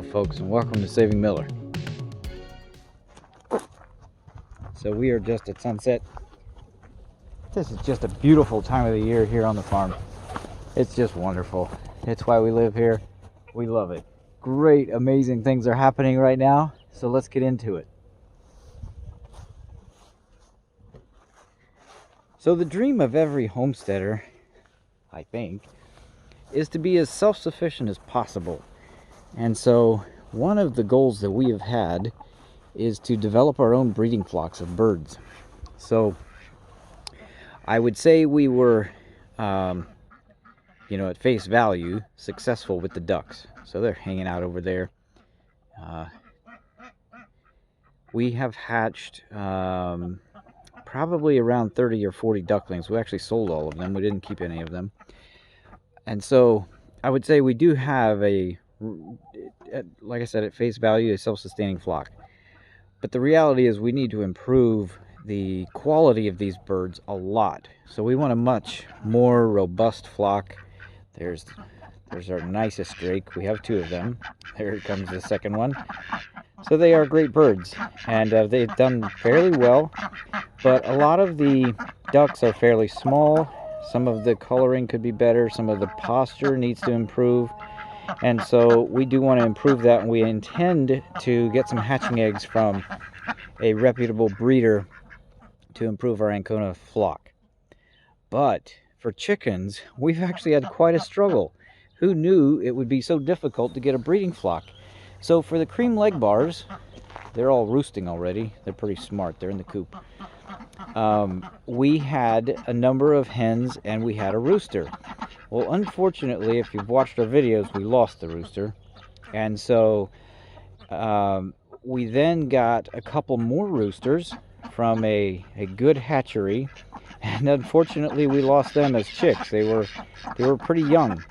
folks, and welcome to Saving Miller. So we are just at sunset. This is just a beautiful time of the year here on the farm. It's just wonderful. It's why we live here. We love it. Great, amazing things are happening right now, so let's get into it. So the dream of every homesteader, I think, is to be as self-sufficient as possible. And so one of the goals that we have had is to develop our own breeding flocks of birds. So I would say we were, at face value, successful with the ducks. So they're hanging out over there. We have hatched probably around 30 or 40 ducklings. We actually sold all of them. We didn't keep any of them. And so I would say we do have like I said, at face value, a self-sustaining flock. But the reality is we need to improve the quality of these birds a lot. So we want a much more robust flock. There's our nicest drake. We have two of them. There comes the second one. So they are great birds, and they've done fairly well. But a lot of the ducks are fairly small. Some of the coloring could be better. Some of the posture needs to improve. And so we do want to improve that, and we intend to get some hatching eggs from a reputable breeder to improve our Ancona flock. But for chickens, we've actually had quite a struggle. Who knew it would be so difficult to get a breeding flock? So for the cream leg bars, they're all roosting already. They're pretty smart. They're in the coop. We had a number of hens and we had a rooster. Well, unfortunately, if you've watched our videos, we lost the rooster. And so we then got a couple more roosters from a good hatchery. And unfortunately, we lost them as chicks. They were pretty young.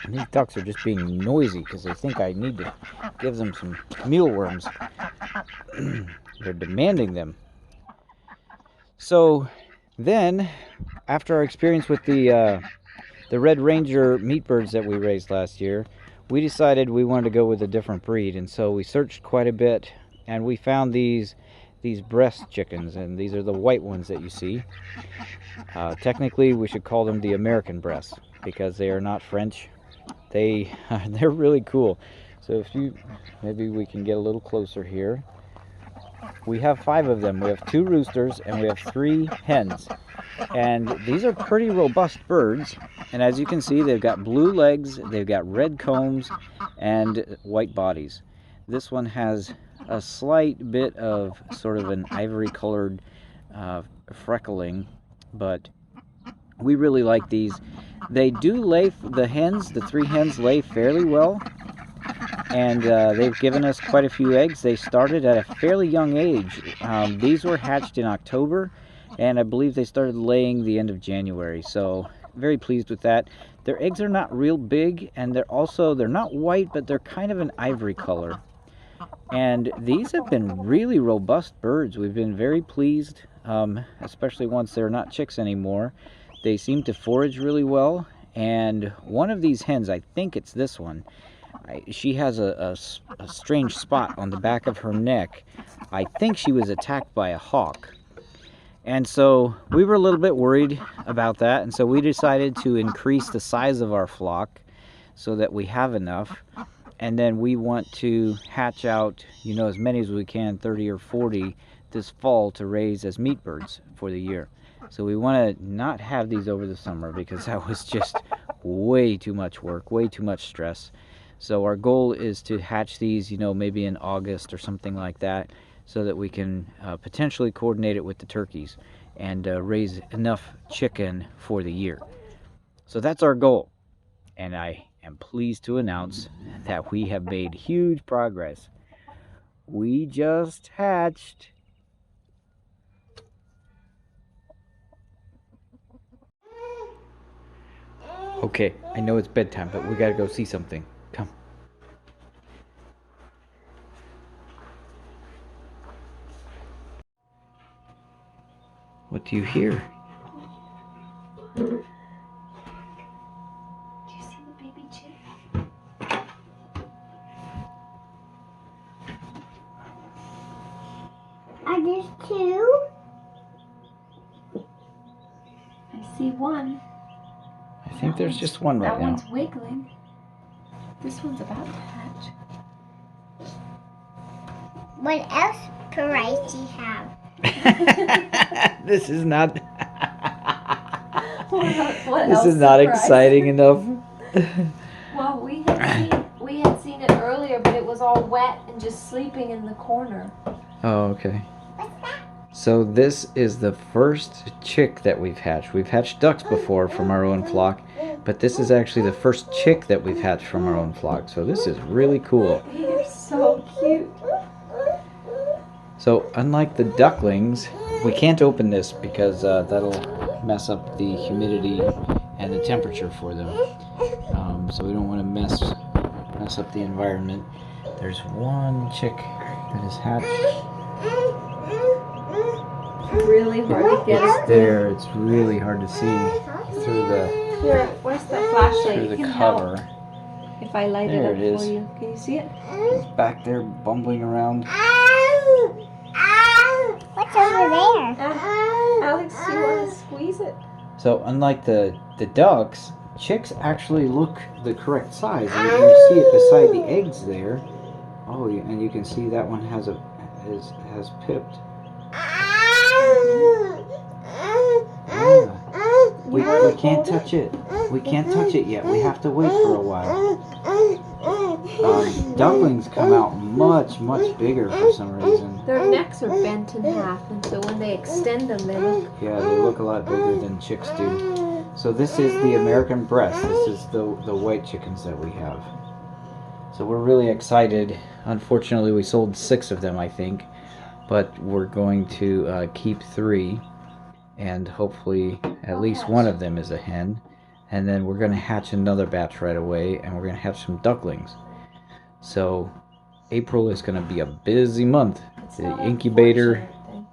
And these ducks are just being noisy because they think I need to give them some mealworms. They're demanding them. So then, after our experience with the Red Ranger meat birds that we raised last year, we decided we wanted to go with a different breed. And so we searched quite a bit, and we found these Bresse chickens, and these are the white ones that you see. Technically, we should call them the American Bresse because they are not French. They're really cool. So maybe we can get a little closer here. We have 5 of them. We have 2 roosters and we have 3 hens. And these are pretty robust birds. And as you can see, they've got blue legs, they've got red combs, and white bodies. This one has a slight bit of sort of an ivory colored freckling, but we really like these. They do lay, the 3 hens lay fairly well, and they've given us quite a few eggs. They started at a fairly young age. These were hatched in October, and I believe they started laying the end of January, so very pleased with that. Their eggs are not real big, and they're not white, but they're kind of an ivory color. And these have been really robust birds. We've been very pleased, especially once they're not chicks anymore. They seem to forage really well, and one of these hens, I think it's this one, she has a strange spot on the back of her neck. I think she was attacked by a hawk. And so we were a little bit worried about that, and so we decided to increase the size of our flock so that we have enough. And then we want to hatch out, as many as we can, 30 or 40 this fall to raise as meat birds for the year. So we want to not have these over the summer because that was just way too much work, way too much stress. So our goal is to hatch these, maybe in August or something like that, so that we can potentially coordinate it with the turkeys and raise enough chicken for the year. So that's our goal. And I am pleased to announce that we have made huge progress. We just hatched Okay, I know it's bedtime, but we gotta go see something. Come. What do you hear? Do you see the baby chick? see one. I think there's just one right That now. one's wiggling. This one's about to hatch. What else price do you have? This is not. What This else is not surprise? exciting enough. Well, we had seen it earlier, but it was all wet and just sleeping in the corner. Oh, okay. What's that? So this is the first chick that we've hatched. We've hatched ducks before from our own flock, but this is actually the first chick that we've hatched from our own flock. So this is really cool. You're so cute. So unlike the ducklings, we can't open this because that'll mess up the humidity and the temperature for them. So we don't want to mess up the environment. There's one chick that is hatched. Really hard to get It's it. there. It's really hard to see through the Here, where's the flashlight? through You the can cover. help if I light There it up it is. for you. Can you see it? It's back there bumbling around. What's over there? Alex, do you want to squeeze it? So unlike the ducks, chicks actually look the correct size. And you see it beside the eggs there. Oh, and you can see that one has pipped. Yeah. We can't touch it. We can't touch it yet. We have to wait for a while. Ducklings come out much bigger for some reason. Their necks are bent in half, and so when they extend them, they look. Yeah, they look a lot bigger than chicks do. So this is the American Bresse. This is the white chickens that we have. So we're really excited. Unfortunately, we sold 6 of them, I think, but we're going to keep 3, and hopefully at least one of them is a hen. And then we're going to hatch another batch right away, and we're going to hatch some ducklings. So April is going to be a busy month. It's The not an incubator unfortunate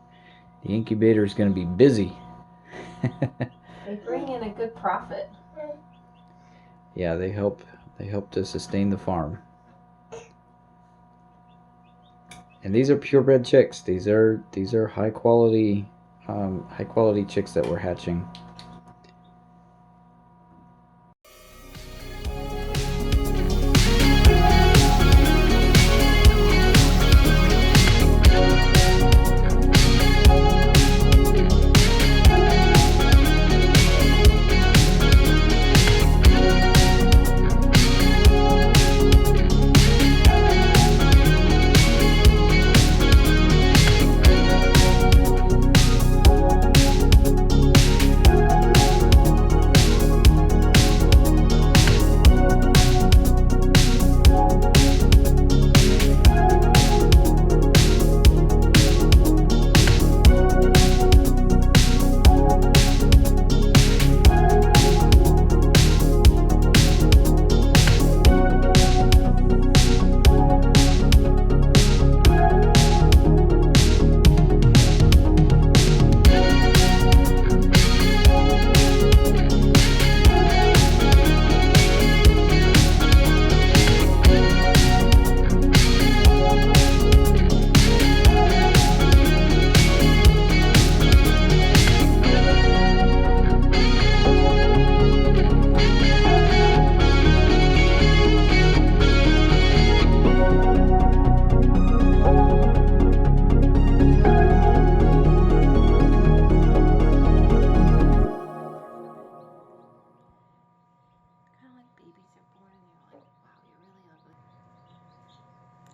thing. is going to be busy. They bring in a good profit. Yeah, they help to sustain the farm. And these are purebred chicks. These are high quality chicks that we're hatching.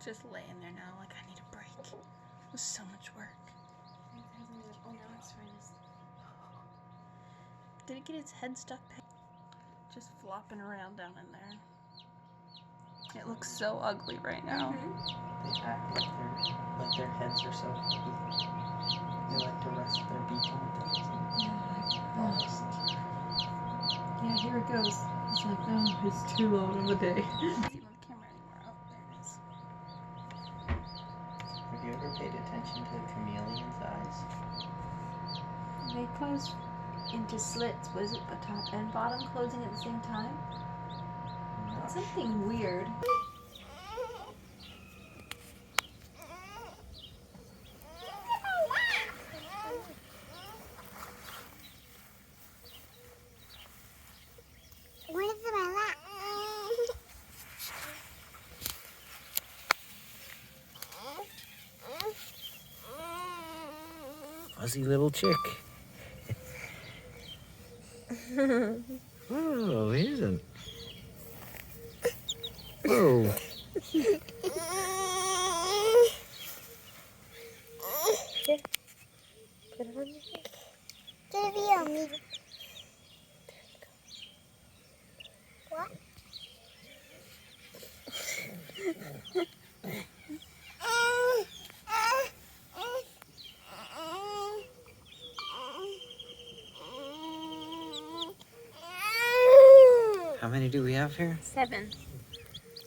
Just laying there now like I need a break. It was so much work. Oh, now it's trying to. Did it get its head stuck? Just flopping around down in there. It looks so ugly right now. They act like their heads are so heavy. They like to rest their beak on things and balls. Yeah, here it goes. It's like, oh, it's too long of a day. I don't see the camera anymore. Oh, there it is. Have you ever paid attention to the chameleon's eyes? They close into slits. Was it the top and bottom closing at the same time? That's something weird. Fuzzy little chick. Whoa, he isn't. Whoa. Put it on your face. Put it on me. What? How many do we have here? 7.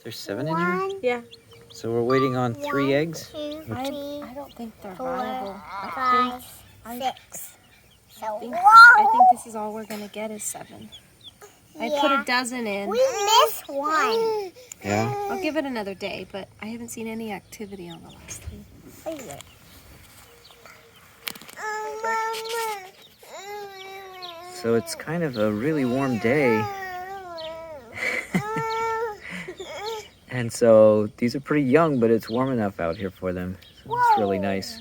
There's 7 in here? Yeah. So we're waiting on 3 eggs? I don't think they're 4, viable. 5, I 6. So I think this is all we're gonna get is 7. I put a dozen in. We missed one. Yeah? I'll give it another day, but I haven't seen any activity on the last 3. So it's kind of a really warm day. And so these are pretty young, but it's warm enough out here for them. So it's really nice.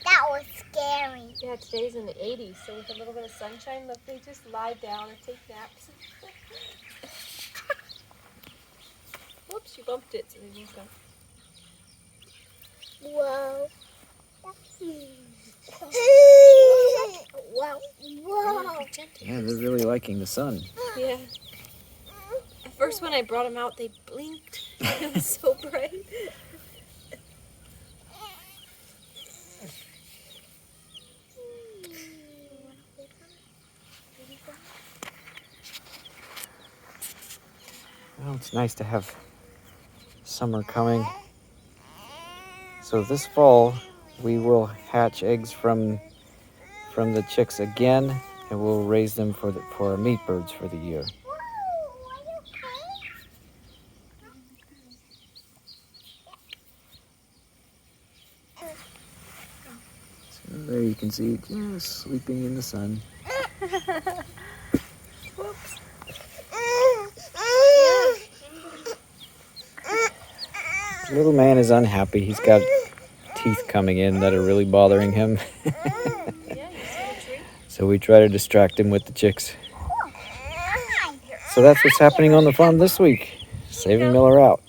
That was scary. Yeah, today's in the 80s, so with a little bit of sunshine, look, they just lie down and take naps. Whoops, you bumped it, so they woke up. Whoa. Whoa. Whoa. Yeah, they're really liking the sun. Yeah. At first, when I brought them out, they blinked. It was so bright. Well, it's nice to have summer coming. So this fall, we will hatch eggs from the chicks again, and we'll raise them for our meat birds for the year. So there you can see just sleeping in the sun. Whoops. The little man is unhappy. He's got teeth coming in that are really bothering him. Yeah, you see the tree? So we try to distract him with the chicks. So that's what's happening on the farm this week. Saving Miller out.